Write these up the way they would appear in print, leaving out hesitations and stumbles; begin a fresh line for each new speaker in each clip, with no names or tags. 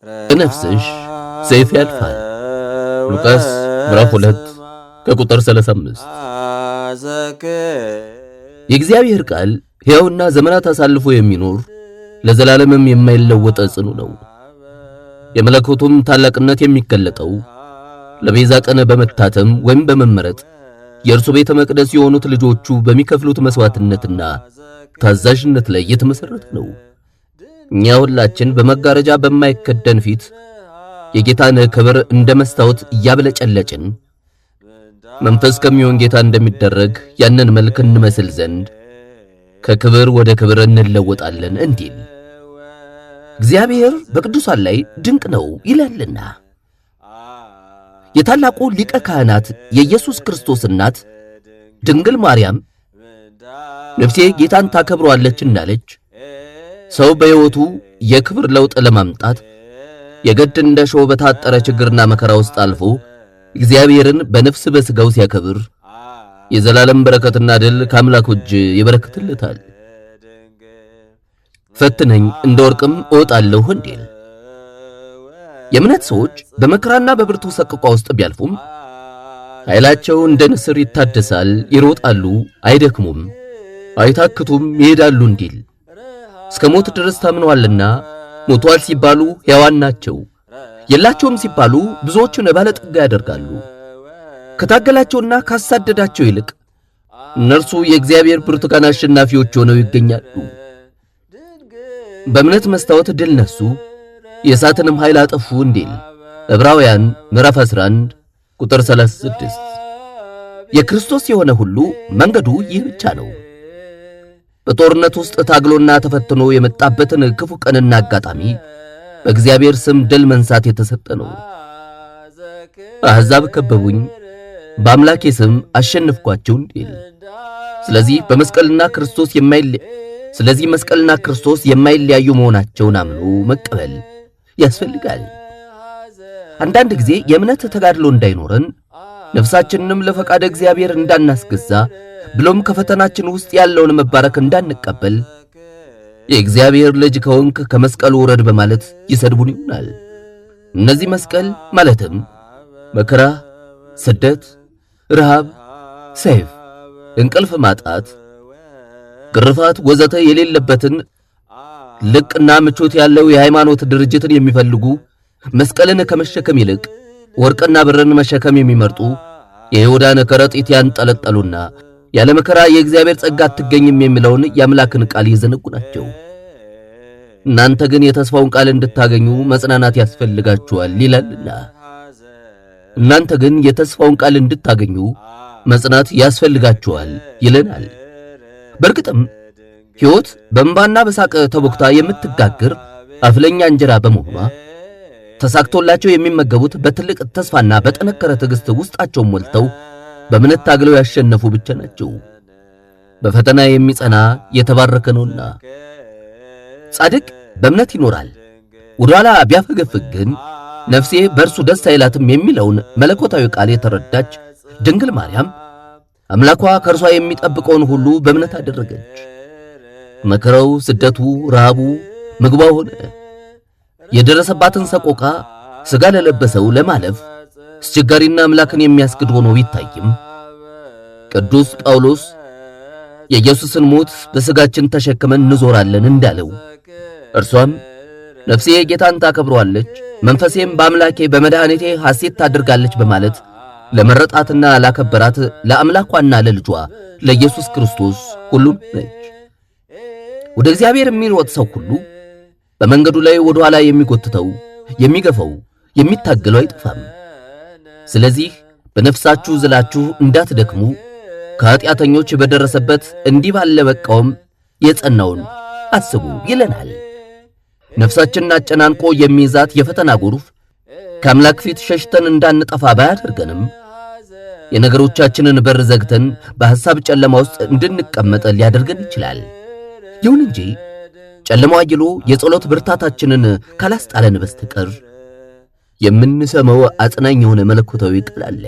በነፍስሽ ሰይፍ ያልፋል። ሉቃስ ምዕራፍ 2 ከቁጥር 35። የእግዚአብሔር ቃል ሕያውና ዘመናት አሳልፎ የሚኖር ለዘላለምም የማይለወጥ ጽኑ ነው። የመለኮቱም ታላቅነት የሚገለጠው ለቤዛ ቀን በመታተም ወይም በመመረጥ የእርሱ ቤተ መቅደስ የሆኑት ልጆቹ በሚከፍሉት መስዋዕትነትና ታዛዥነት ላይ የተመሰረተ ነው። እኛ ሁላችን በመጋረጃ በማይከደን ፊት የጌታን ክብር እንደ መስታወት እያብለጨለጭን መንፈስ ከሚሆን ጌታ እንደሚደረግ ያንን መልክ እንመስል ዘንድ ከክብር ወደ ክብር እንለወጣለን እንዲል እግዚአብሔር በቅዱሳን ላይ ድንቅ ነው ይላልና። የታላቁ ሊቀ ካህናት የኢየሱስ ክርስቶስ እናት ድንግል ማርያም ነፍሴ ጌታን ታከብረዋለች እንዳለች ሰው በሕይወቱ የክብር ለውጥ ለማምጣት የግድ እንደ ሾህ በታጠረ ችግርና መከራ ውስጥ አልፎ እግዚአብሔርን በነፍስ በሥጋው ሲያከብር የዘላለም በረከትና ድል ከአምላኩ እጅ ይበረክትለታል። ፈትነኝ እንደ ወርቅም እወጣለሁ እንዲል የእምነት ሰዎች በመከራና በብርቱ ሰቅቋ ውስጥ ቢያልፉም ኃይላቸው እንደ ንስር ይታደሳል፣ ይሮጣሉ፣ አይደክሙም፣ አይታክቱም፣ ይሄዳሉ እንዲል እስከ ሞት ድረስ ታምነዋልና ሞቷል ሲባሉ ሕያዋን ናቸው፣ የላቸውም ሲባሉ ብዙዎችን ባለጠጋ ያደርጋሉ። ከታገላቸውና ካሳደዳቸው ይልቅ እነርሱ የእግዚአብሔር ብርቱካን አሸናፊዎች ሆነው ይገኛሉ። በእምነት መስታወት ድል ነሱ፣ የእሳትንም ኃይል አጠፉ እንዲል ዕብራውያን ምዕራፍ 11 ቁጥር 36። የክርስቶስ የሆነ ሁሉ መንገዱ ይህ ብቻ ነው። በጦርነት ውስጥ ታግሎና ተፈትኖ የመጣበትን ክፉ ቀንና አጋጣሚ በእግዚአብሔር ስም ድል መንሳት የተሰጠ ነው። አሕዛብ ከበቡኝ፣ በአምላኬ ስም አሸንፍኳቸው እንዲል ስለዚህ መስቀልና ክርስቶስ የማይለያዩ መሆናቸውን አምኖ መቀበል ያስፈልጋል። አንዳንድ ጊዜ የእምነት ተጋድሎ እንዳይኖረን ነፍሳችንንም ለፈቃደ እግዚአብሔር እንዳናስገዛ ብሎም ከፈተናችን ውስጥ ያለውን መባረክ እንዳንቀበል የእግዚአብሔር ልጅ ከሆንክ ከመስቀሉ ውረድ በማለት ይሰድቡን ይሆናል። እነዚህ መስቀል ማለትም መከራ፣ ስደት፣ ረሃብ፣ ሰይፍ፣ እንቅልፍ ማጣት፣ ግርፋት ወዘተ የሌለበትን ልቅና ምቾት ያለው የሃይማኖት ድርጅትን የሚፈልጉ መስቀልን ከመሸከም ይልቅ ወርቅና ብርን መሸከም የሚመርጡ የይሁዳን ከረጢት ያንጠለጠሉና ያለ መከራ የእግዚአብሔር ጸጋ አትገኝም የሚለውን የአምላክን ቃል ይዘነጉ ናቸው። እናንተ ግን የተስፋውን ቃል እንድታገኙ መጽናናት ያስፈልጋችኋል ይላልና። እናንተ ግን የተስፋውን ቃል እንድታገኙ መጽናት ያስፈልጋችኋል ይለናል። በእርግጥም ሕይወት በእንባና በሳቅ ተቦክታ የምትጋግር አፍለኛ እንጀራ በመሆኗ ተሳክቶላቸው የሚመገቡት በትልቅ ተስፋና በጠነከረ ትዕግስት ውስጣቸውን ሞልተው በእምነት ታግለው ያሸነፉ ብቻ ናቸው። በፈተና የሚጸና የተባረከ ነውና። ጻድቅ በእምነት ይኖራል፣ ወደኋላ ቢያፈገፍግ ግን ነፍሴ በእርሱ ደስ አይላትም የሚለውን መለኮታዊ ቃል የተረዳች ድንግል ማርያም አምላኳ ከእርሷ የሚጠብቀውን ሁሉ በእምነት አደረገች። መከራው፣ ስደቱ፣ ረሃቡ ምግቧ ሆነ። የደረሰባትን ሰቆቃ ሥጋ ለለበሰው ለማለፍ አስቸጋሪና አምላክን የሚያስክድ ሆኖ ቢታይም ቅዱስ ጳውሎስ የኢየሱስን ሞት በሥጋችን ተሸክመን እንዞራለን እንዳለው እርሷም ነፍሴ ጌታን ታከብረዋለች፣ መንፈሴም በአምላኬ በመድኃኒቴ ሐሴት ታደርጋለች በማለት ለመረጣትና ላከበራት ለአምላኳና ለልጇ ለኢየሱስ ክርስቶስ ሁሉን ነች። ወደ እግዚአብሔር የሚሮጥ ሰው ሁሉ በመንገዱ ላይ ወደ ኋላ የሚጎትተው የሚገፋው የሚታገለው አይጠፋም። ስለዚህ በነፍሳችሁ ዝላችሁ እንዳትደክሙ ከኃጢአተኞች በደረሰበት እንዲህ ባለ መቃወም የጸናውን አስቡ ይለናል። ነፍሳችንን አጨናንቆ የሚይዛት የፈተና ጎርፍ ከአምላክ ፊት ሸሽተን እንዳንጠፋ ባያደርገንም የነገሮቻችንን በር ዘግተን በሐሳብ ጨለማ ውስጥ እንድንቀመጥ ሊያደርገን ይችላል። ይሁን እንጂ ጨለማው አይሎ የጸሎት ብርታታችንን ካላስጣለን በስተቀር የምንሰማው አጽናኝ የሆነ መለኮታዊ ቃል አለ።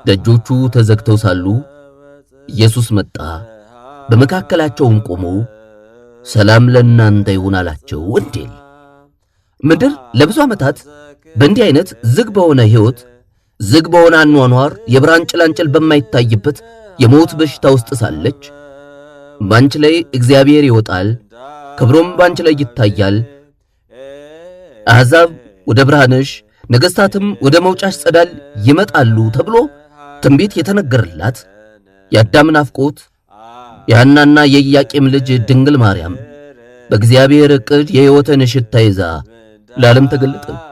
ደጆቹ ተዘግተው ሳሉ ኢየሱስ መጣ፣ በመካከላቸውም ቆሞ ሰላም ለእናንተ ይሁን አላቸው እንዲል ምድር ለብዙ ዓመታት በእንዲህ አይነት ዝግ በሆነ ሕይወት ዝግ በሆነ አኗኗር የብርሃን ጭላንጭል በማይታይበት የሞት በሽታ ውስጥ ሳለች ባንቺ ላይ እግዚአብሔር ይወጣል፣ ክብሩም ባንቺ ላይ ይታያል፣ አሕዛብ ወደ ብርሃንሽ ነገሥታትም ወደ መውጫሽ ጸዳል ይመጣሉ ተብሎ ትንቢት የተነገረላት የአዳም ናፍቆት የሐናና የኢያቄም ልጅ ድንግል ማርያም በእግዚአብሔር ዕቅድ የሕይወትን ሽታ ይዛ ለዓለም ተገለጠች።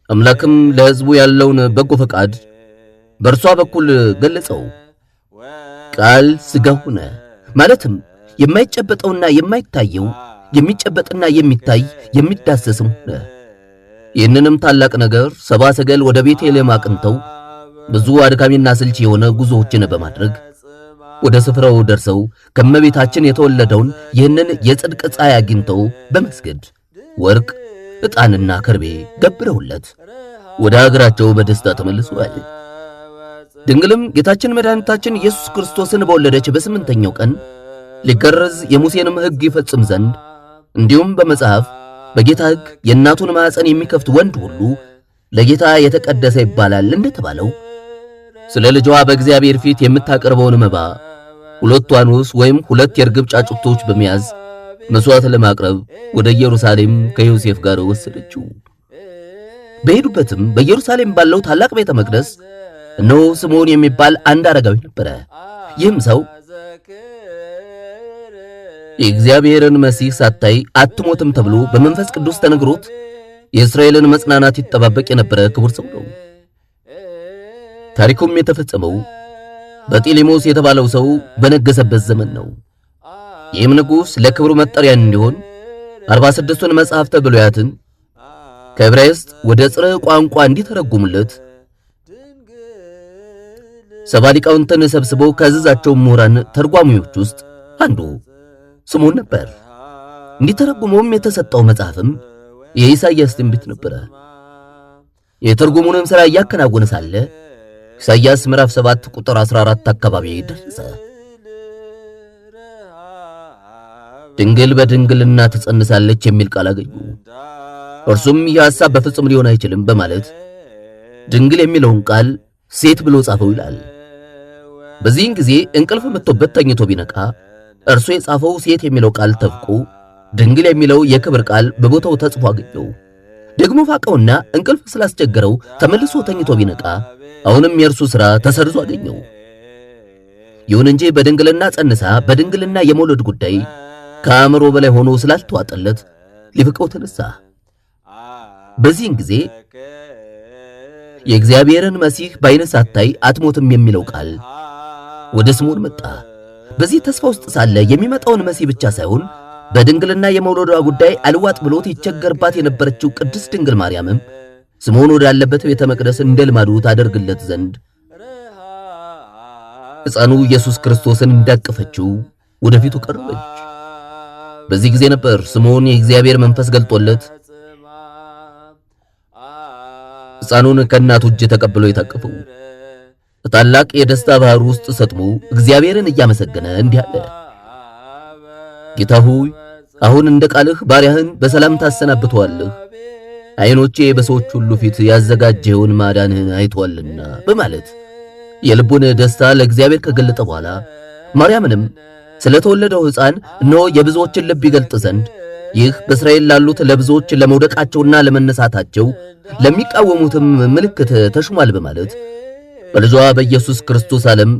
አምላክም ለሕዝቡ ያለውን በጎ ፈቃድ በእርሷ በኩል ገለጸው። ቃል ሥጋ ሆነ ማለትም የማይጨበጠውና የማይታየው የሚጨበጥና የሚታይ የሚዳሰስም ሆነ። ይህንንም ታላቅ ነገር ሰባ ሰገል ወደ ቤተልሔም አቅንተው ብዙ አድካሚና ስልች የሆነ ጉዞዎችን በማድረግ ወደ ስፍራው ደርሰው ከመቤታችን የተወለደውን ይህንን የጽድቅ ፀሐይ አግኝተው በመስገድ ወርቅ፣ ዕጣንና ከርቤ ገብረውለት ወደ አገራቸው በደስታ ተመልሰዋል። ድንግልም ጌታችን መድኃኒታችን ኢየሱስ ክርስቶስን በወለደች በስምንተኛው ቀን ሊገረዝ የሙሴንም ሕግ ይፈጽም ዘንድ እንዲሁም በመጽሐፍ በጌታ ሕግ የእናቱን ማዕፀን የሚከፍት ወንድ ሁሉ ለጌታ የተቀደሰ ይባላል እንደተባለው ስለ ልጇ በእግዚአብሔር ፊት የምታቀርበውን መባ 2 ዋኖስ ወይም 2 የርግብ ጫጩቶች በመያዝ መስዋዕት ለማቅረብ ወደ ኢየሩሳሌም ከዮሴፍ ጋር ወሰደችው። በሄዱበትም በኢየሩሳሌም ባለው ታላቅ ቤተ መቅደስ እነሆ ስምዖን የሚባል አንድ አረጋዊ ነበረ። ይህም ሰው የእግዚአብሔርን መሲህ ሳታይ አትሞትም ተብሎ በመንፈስ ቅዱስ ተነግሮት የእስራኤልን መጽናናት ይጠባበቅ የነበረ ክቡር ሰው ነው። ታሪኩም የተፈጸመው በጢሊሞስ የተባለው ሰው በነገሰበት ዘመን ነው። ይህም ንጉሥ ለክብሩ መጠሪያ እንዲሆን 46ቱን መጽሐፍተ ብሉያትን ከዕብራይስጥ ወደ ጽርዕ ቋንቋ እንዲተረጉሙለት 70 ሊቃውንትን ሰብስቦ ካዘዛቸው ምሁራን ተርጓሚዎች ውስጥ አንዱ ስምዖን ነበር። እንዲተረጉመውም የተሰጠው መጽሐፍም የኢሳይያስ ትንቢት ነበረ። የትርጉሙንም ሥራ እያከናወነ ሳለ ኢሳይያስ ምዕራፍ 7 ቁጥር 14 አካባቢ ደረሰ። ድንግል በድንግልና ትጸንሳለች የሚል ቃል አገኙ። እርሱም ይህ ሐሳብ በፍጹም ሊሆን አይችልም በማለት ድንግል የሚለውን ቃል ሴት ብሎ ጻፈው ይላል። በዚህን ጊዜ እንቅልፍ መጥቶበት ተኝቶ ቢነቃ እርሱ የጻፈው ሴት የሚለው ቃል ተፍቆ ድንግል የሚለው የክብር ቃል በቦታው ተጽፎ አገኘው። ደግሞ ፋቀውና እንቅልፍ ስላስቸገረው ተመልሶ ተኝቶ ቢነቃ አሁንም የእርሱ ሥራ ተሰርዞ አገኘው። ይሁን እንጂ በድንግልና ጸንሳ በድንግልና የመውለድ ጉዳይ ከአእምሮ በላይ ሆኖ ስላልተዋጠለት ሊፍቀው ተነሳ። በዚህን ጊዜ የእግዚአብሔርን መሲህ በዓይነ ሳታይ አትሞትም የሚለው ቃል ወደ ስምዖን መጣ። በዚህ ተስፋ ውስጥ ሳለ የሚመጣውን መሲህ ብቻ ሳይሆን በድንግልና የመውለዷ ጉዳይ አልዋጥ ብሎት ይቸገርባት የነበረችው ቅድስት ድንግል ማርያምም ስምዖን ወዳለበት ቤተ መቅደስ እንደ ልማዱ ታደርግለት ዘንድ ሕፃኑ ኢየሱስ ክርስቶስን እንዳቀፈችው ወደፊቱ ቀረበች። በዚህ ጊዜ ነበር ስምዖን የእግዚአብሔር መንፈስ ገልጦለት ሕፃኑን ከእናቱ እጅ ተቀብሎ የታቀፈው። በታላቅ የደስታ ባህር ውስጥ ሰጥሞ እግዚአብሔርን እያመሰገነ እንዲህ አለ። ጌታ ሆይ አሁን እንደ ቃልህ ባሪያህን በሰላም ታሰናብተዋለህ፣ ዓይኖቼ በሰዎች ሁሉ ፊት ያዘጋጀውን ማዳንህን አይተዋልና በማለት የልቡን ደስታ ለእግዚአብሔር ከገለጠ በኋላ ማርያምንም ስለተወለደው ሕፃን እነሆ የብዙዎችን ልብ ይገልጥ ዘንድ ይህ በእስራኤል ላሉት ለብዙዎች ለመውደቃቸውና ለመነሳታቸው ለሚቃወሙትም ምልክት ተሹሟል በማለት በልጇ በኢየሱስ ክርስቶስ ዓለም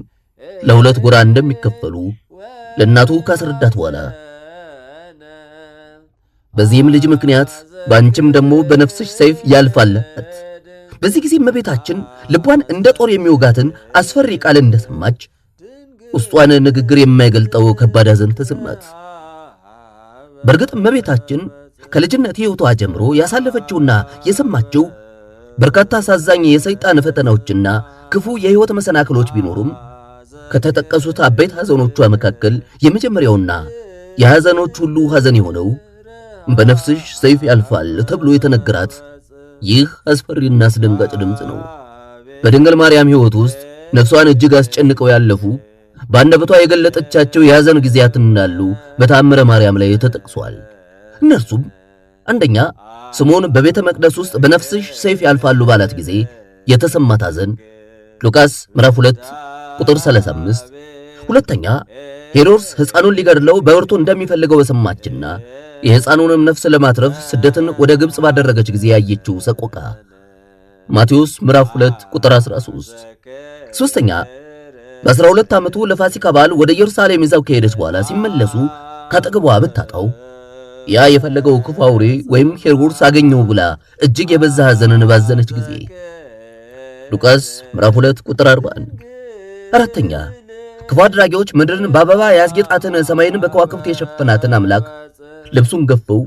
ለሁለት ጎራ እንደሚከፈሉ ለእናቱ ካስረዳት በኋላ በዚህም ልጅ ምክንያት ባንቺም ደግሞ በነፍስሽ ሰይፍ ያልፋል። በዚህ ጊዜ እመቤታችን ልቧን እንደ ጦር የሚወጋትን አስፈሪ ቃል እንደሰማች ውስጧን ንግግር የማይገልጠው ከባድ ሐዘን ተሰማት። በእርግጥ እመቤታችን ከልጅነት ሕይወቷ ጀምሮ ያሳለፈችውና የሰማችው በርካታ አሳዛኝ የሰይጣን ፈተናዎችና ክፉ የሕይወት መሰናክሎች ቢኖሩም ከተጠቀሱት አበይት ሐዘኖቿ መካከል የመጀመሪያውና የሐዘኖች ሁሉ ሐዘን የሆነው በነፍስሽ ሰይፍ ያልፋል ተብሎ የተነገራት ይህ አስፈሪና አስደንጋጭ ድምፅ ነው። በድንግል ማርያም ሕይወት ውስጥ ነፍሷን እጅግ አስጨንቀው ያለፉ በአንደበቷ የገለጠቻቸው የሐዘን ጊዜያት እንዳሉ በተአምረ ማርያም ላይ ተጠቅሷል። እነርሱም አንደኛ ስምዖን በቤተ መቅደስ ውስጥ በነፍስሽ ሰይፍ ያልፋሉ ባላት ጊዜ የተሰማት ሐዘን ሉቃስ ምዕራፍ 2 ቁጥር 35። ሁለተኛ ሄሮድስ ሕፃኑን ሊገድለው በብርቱ እንደሚፈልገው በሰማችና የሕፃኑንም ነፍስ ለማትረፍ ስደትን ወደ ግብጽ ባደረገች ጊዜ ያየችው ሰቆቃ ማቴዎስ ምዕራፍ 2 ቁጥር 13። ሶስተኛ በ12 ዓመቱ ለፋሲካ በዓል ወደ ኢየሩሳሌም ይዘው ከሄደች በኋላ ሲመለሱ ካጠገቧ ብታጣው ያ የፈለገው ክፉ አውሬ ወይም ሄሮድስ አገኘው ብላ እጅግ የበዛ ሐዘንን ባዘነች ጊዜ ሉቃስ ምዕራፍ 2 ቁጥር 41። አራተኛ ክፉ አድራጊዎች ምድርን በአበባ ያስጌጣትን ሰማይን በከዋክብት የሸፈናትን አምላክ ልብሱን ገፈው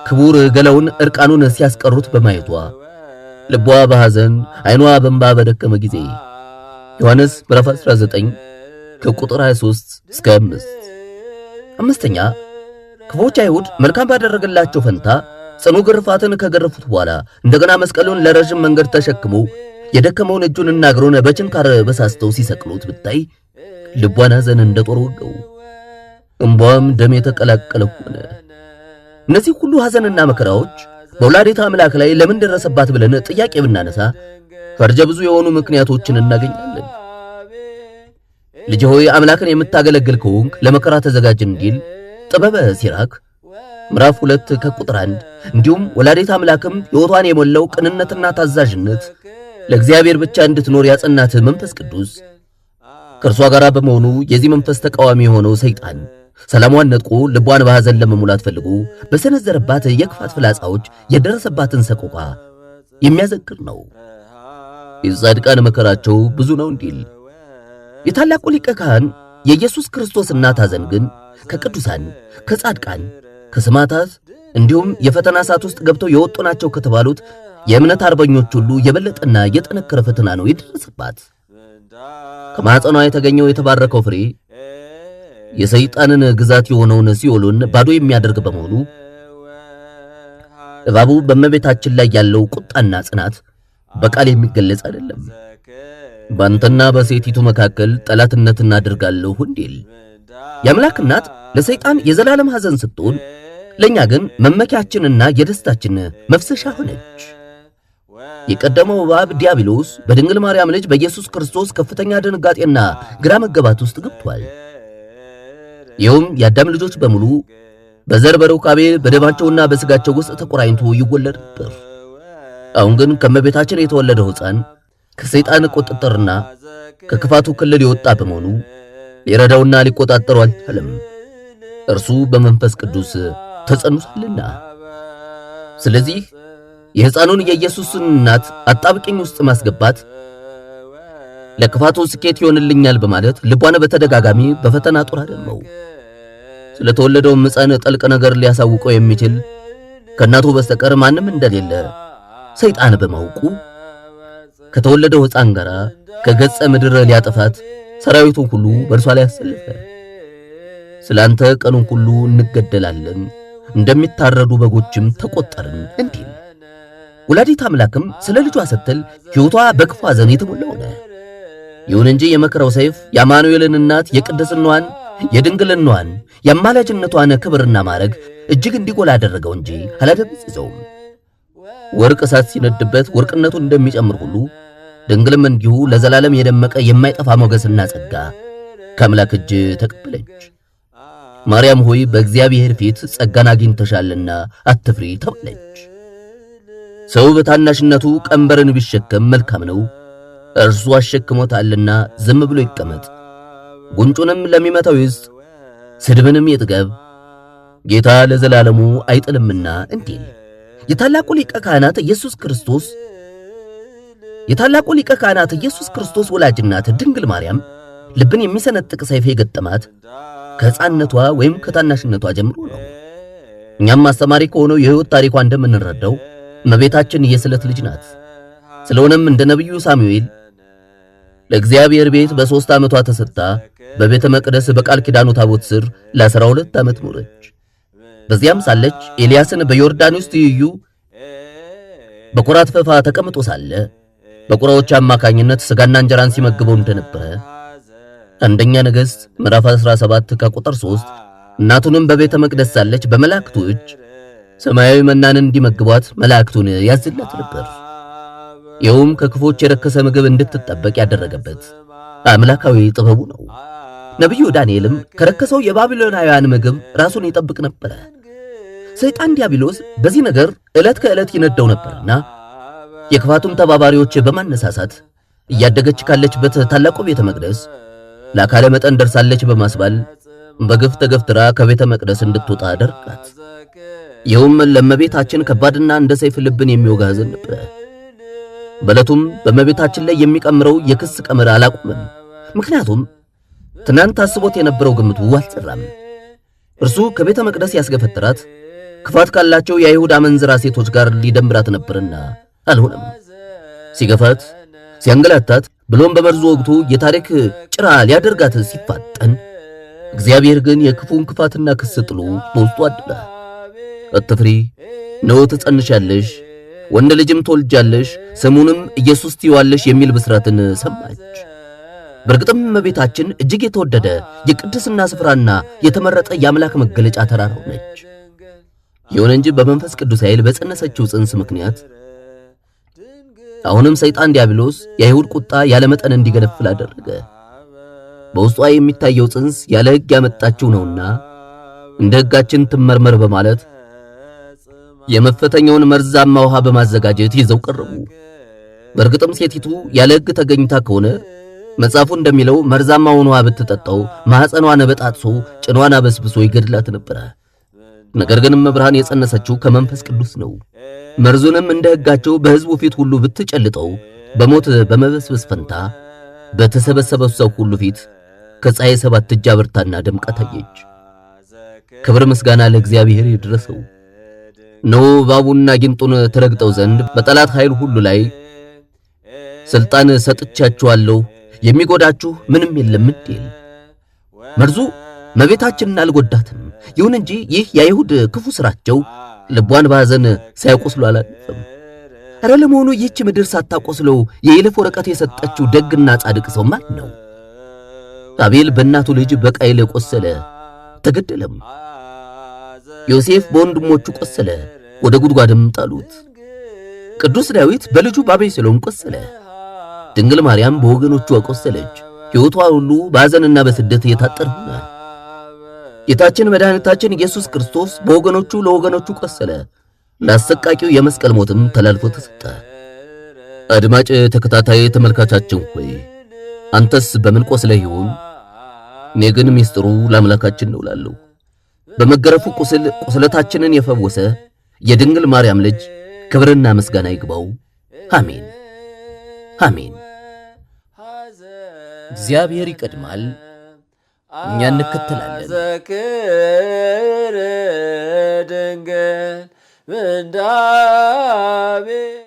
ክቡር ገላውን እርቃኑን ሲያስቀሩት በማየቷ ልቧ በሐዘን ዓይኗ በእንባ በደከመ ጊዜ ዮሐንስ ምዕራፍ 19 ከቁጥር 23 እስከ 5። አምስተኛ ክፉዎች አይሁድ መልካም ባደረገላቸው ፈንታ ጽኑ ግርፋትን ከገረፉት በኋላ እንደገና መስቀሉን ለረጅም መንገድ ተሸክሞ የደከመውን እጁንና እግሩን በችንካር በሳስተው ሲሰቅሉት ብታይ ልቧን ሐዘን እንደ ጦር ወገው፣ እንባም ደም የተቀላቀለ ሆነ። እነዚህ ሁሉ ሐዘንና መከራዎች በወላዲተ አምላክ ላይ ለምን ደረሰባት ብለን ጥያቄ ብናነሳ ፈርጀ ብዙ የሆኑ ምክንያቶችን እናገኛለን። ልጅ ሆይ አምላክን የምታገለግል ከሆንክ ለመከራ ተዘጋጅ እንዲል ጥበበ ሲራክ ምዕራፍ 2 ከቁጥር 1። እንዲሁም ወላዲተ አምላክም ሕይወቷን የሞላው ቅንነትና ታዛዥነት ለእግዚአብሔር ብቻ እንድትኖር ያጸናት መንፈስ ቅዱስ ከእርሷ ጋር በመሆኑ የዚህ መንፈስ ተቃዋሚ የሆነው ሰይጣን ሰላሟን ነጥቆ ልቧን በሐዘን ለመሙላት ፈልጎ በሰነዘረባት የክፋት ፍላጻዎች የደረሰባትን ሰቆቃ የሚያዘክር ነው። የጻድቃን መከራቸው ብዙ ነው እንዲል የታላቁ ሊቀ ካህን የኢየሱስ ክርስቶስ እናት ሐዘን ግን ከቅዱሳን ከጻድቃን ከሰማዕታት እንዲሁም የፈተና ሰዓት ውስጥ ገብተው የወጡ ናቸው ከተባሉት የእምነት አርበኞች ሁሉ የበለጠና የጠነከረ ፈተና ነው የደረሰባት። ከማኅፀኗ የተገኘው የተባረከው ፍሬ የሰይጣንን ግዛት የሆነውን ሲኦልን ባዶ የሚያደርግ በመሆኑ እባቡ በእመቤታችን ላይ ያለው ቁጣና ጽናት በቃል የሚገለጽ አይደለም። ባንተና በሴቲቱ መካከል ጠላትነትን አድርጋለሁ እንዲል የአምላክ እናት ለሰይጣን የዘላለም ሐዘን ስትሆን ለኛ ግን መመኪያችንና የደስታችን መፍሰሻ ሆነች። የቀደመው እባብ ዲያብሎስ በድንግል ማርያም ልጅ በኢየሱስ ክርስቶስ ከፍተኛ ድንጋጤና ግራ መጋባት ውስጥ ገብቷል። ይኸውም የአዳም ልጆች በሙሉ በዘር በሩካቤ በደማቸውና በስጋቸው ውስጥ ተቆራኝቶ ይወለድ ነበር። አሁን ግን ከመቤታችን የተወለደው ሕፃን ከሰይጣን ቁጥጥርና ከክፋቱ ክልል የወጣ በመሆኑ ሊረዳውና ሊቆጣጠሩ አልቻለም። እርሱ በመንፈስ ቅዱስ ተጸንሷልና። ስለዚህ የሕፃኑን የኢየሱስን እናት አጣብቂኝ ውስጥ ማስገባት ለክፋቱ ስኬት ይሆንልኛል በማለት ልቧን በተደጋጋሚ በፈተና ጦር አደመው። ስለተወለደው ሕፃን ጠልቅ ነገር ሊያሳውቀው የሚችል ከእናቱ በስተቀር ማንም እንደሌለ ሰይጣን በማውቁ ከተወለደው ሕፃን ጋር ከገጸ ምድር ሊያጠፋት ሰራዊቱን ሁሉ በእርሷ ላይ አሰለፈ። ስላንተ ቀኑን ሁሉ እንገደላለን፣ እንደሚታረዱ በጎችም ተቆጠርን እንዲል ወላዲተ አምላክም ስለ ልጇ ስትል ሕይወቷ በክፉ ሐዘን የተሞላ ሆነ። ይሁን እንጂ የመከራው ሰይፍ የአማኑኤልን እናት የቅድስናዋን የድንግልናዋን የአማላጅነቷን ክብርና ማዕረግ እጅግ እንዲጎላ አደረገው እንጂ አላደበዘዘውም። ወርቅ እሳት ሲነድበት ወርቅነቱን እንደሚጨምር ሁሉ ድንግልም እንዲሁ ለዘላለም የደመቀ የማይጠፋ ሞገስና ጸጋ ከአምላክ እጅ ተቀበለች። ማርያም ሆይ በእግዚአብሔር ፊት ጸጋን አግኝተሻልና አትፍሪ ተባለች። ሰው በታናሽነቱ ቀንበርን ቢሸከም መልካም ነው፣ እርሱ አሸክሞታልና ዝም ብሎ ይቀመጥ፣ ጉንጩንም ለሚመታው ይስጥ፣ ስድብንም ይጥገብ፣ ጌታ ለዘላለሙ አይጥልምና እንዲል የታላቁ ሊቀ ካህናት ኢየሱስ ክርስቶስ ወላጅናት ድንግል ማርያም ልብን የሚሰነጥቅ ሰይፍ የገጠማት ከሕፃንነቷ ወይም ከታናሽነቷ ጀምሮ ነው። እኛም አስተማሪ ከሆነው የሕይወት ታሪኳ እንደምንረዳው እመቤታችን የስለት ልጅ ናት። ስለሆነም እንደ ነቢዩ ሳሙኤል ለእግዚአብሔር ቤት በ3 ዓመቷ ተሰጥታ በቤተ መቅደስ በቃል ኪዳኑ ታቦት ስር ለ12 ዓመት ኖረች። በዚያም ሳለች ኤልያስን በዮርዳኖስ ትይዩ በቁራት ፈፋ ተቀምጦ ሳለ በቁራዎች አማካኝነት ስጋና እንጀራን ሲመግበው እንደነበረ አንደኛ ነገሥት ምዕራፍ 17 ከቁጥር 3 እናቱንም በቤተ መቅደስ ሳለች በመላእክቱ እጅ ሰማያዊ መናን እንዲመግቧት መላእክቱን ያዝላት ነበር። ይኸውም ከክፎች የረከሰ ምግብ እንድትጠበቅ ያደረገበት አምላካዊ ጥበቡ ነው። ነቢዩ ዳንኤልም ከረከሰው የባቢሎናውያን ምግብ ራሱን ይጠብቅ ነበር። ሰይጣን ዲያብሎስ በዚህ ነገር ዕለት ከዕለት ይነደው ነበርና የክፋቱም ተባባሪዎች በማነሳሳት እያደገች ካለችበት ታላቁ ቤተ መቅደስ ለአካለ መጠን ደርሳለች በማስባል በግፍ ተገፍትራ ከቤተ መቅደስ እንድትወጣ አደረጋት። ይኸውም ለእመቤታችን ከባድና እንደ ሰይፍ ልብን የሚወጋ ሐዘን ነበር። በዕለቱም በእመቤታችን ላይ የሚቀምረው የክስ ቀመር አላቆመም። ምክንያቱም ትናንት አስቦት የነበረው ግምቱ አልጸራም። እርሱ ከቤተ መቅደስ ያስገፈተራት ክፋት ካላቸው የአይሁድ አመንዝራ ሴቶች ጋር ሊደምራት ነበርና አልሆነም። ሲገፋት ሲያንገላታት ብሎም በመርዙ ወቅቱ የታሪክ ጭራ ሊያደርጋት ሲፋጠን እግዚአብሔር ግን የክፉን ክፋትና ክስ ጥሎ በውስጡ አደረ። አትፍሪ፣ ነው ትጸንሻለሽ፣ ወንድ ልጅም ትወልጃለሽ፣ ስሙንም ኢየሱስ ትይዋለሽ የሚል ብስራትን ሰማች። በእርግጥም እመቤታችን እጅግ የተወደደ የቅድስና ስፍራና የተመረጠ የአምላክ መገለጫ ተራራው ነች። ይሁን እንጂ በመንፈስ ቅዱስ ኃይል በጸነሰችው ጽንስ ምክንያት አሁንም ሰይጣን ዲያብሎስ የአይሁድ ቁጣ ያለ መጠን እንዲገነፍል አደረገ። በውስጧ የሚታየው ጽንስ ያለ ሕግ ያመጣችው ነውና እንደ ሕጋችን ትመርመር በማለት የመፈተኛውን መርዛማ ውሃ በማዘጋጀት ይዘው ቀረቡ። በእርግጥም ሴቲቱ ያለ ሕግ ተገኝታ ከሆነ መጽሐፉ እንደሚለው መርዛማውን ውሃ ብትጠጣው ማህፀኗን በጣጥሶ ጭኗን አበስብሶ ይገድላት ነበር። ነገር ግን መብርሃን የጸነሰችው ከመንፈስ ቅዱስ ነው። መርዙንም እንደ ሕጋቸው በሕዝቡ ፊት ሁሉ ብትጨልጠው በሞት በመበስበስ ፈንታ በተሰበሰበው ሰው ሁሉ ፊት ከፀሐይ 7 እጅ አብርታና ደምቃ ታየች። ክብር ምስጋና ለእግዚአብሔር ይድረሰው። ነው እባቡና ጊንጡን ትረግጠው ዘንድ በጠላት ኃይል ሁሉ ላይ ስልጣን ሰጥቻችኋለሁ፣ የሚጎዳችሁ ምንም የለም እንዲል መርዙ እመቤታችንን አልጎዳትም። ይሁን እንጂ ይህ የአይሁድ ክፉ ስራቸው ልቧን ባዘን ሳይቆስሉ አላለፈም። አረ ለመሆኑ ይህች ምድር ሳታቆስለው የይለፍ ወረቀት የሰጠችው ደግና ጻድቅ ሰው ማን ነው? አቤል በእናቱ ልጅ በቃይል ቆሰለ፣ ተገደለም። ዮሴፍ በወንድሞቹ ቆሰለ፣ ወደ ጉድጓድም ጣሉት። ቅዱስ ዳዊት በልጁ በአቤሴሎም ቆሰለ። ድንግል ማርያም በወገኖቿ ቆሰለች። ሕይወቷ ሁሉ ባዘንና በስደት የታጠረ ሆነ። ጌታችን መድኃኒታችን ኢየሱስ ክርስቶስ በወገኖቹ ለወገኖቹ ቆሰለ፣ ለአሰቃቂው የመስቀል ሞትም ተላልፎ ተሰጠ። አድማጭ ተከታታይ ተመልካቻችን ሆይ አንተስ በምን ቆስለህ ይሆን? እኔ ግን ሚስጥሩ ለአምላካችን ነው እላለሁ። በመገረፉ ቁስል ቁስለታችንን የፈወሰ የድንግል ማርያም ልጅ ክብርና ምስጋና ይግባው። አሜን አሜን። እግዚአብሔር ይቀድማል፣ እኛ እንከተላለን።
ዘክር ድንግል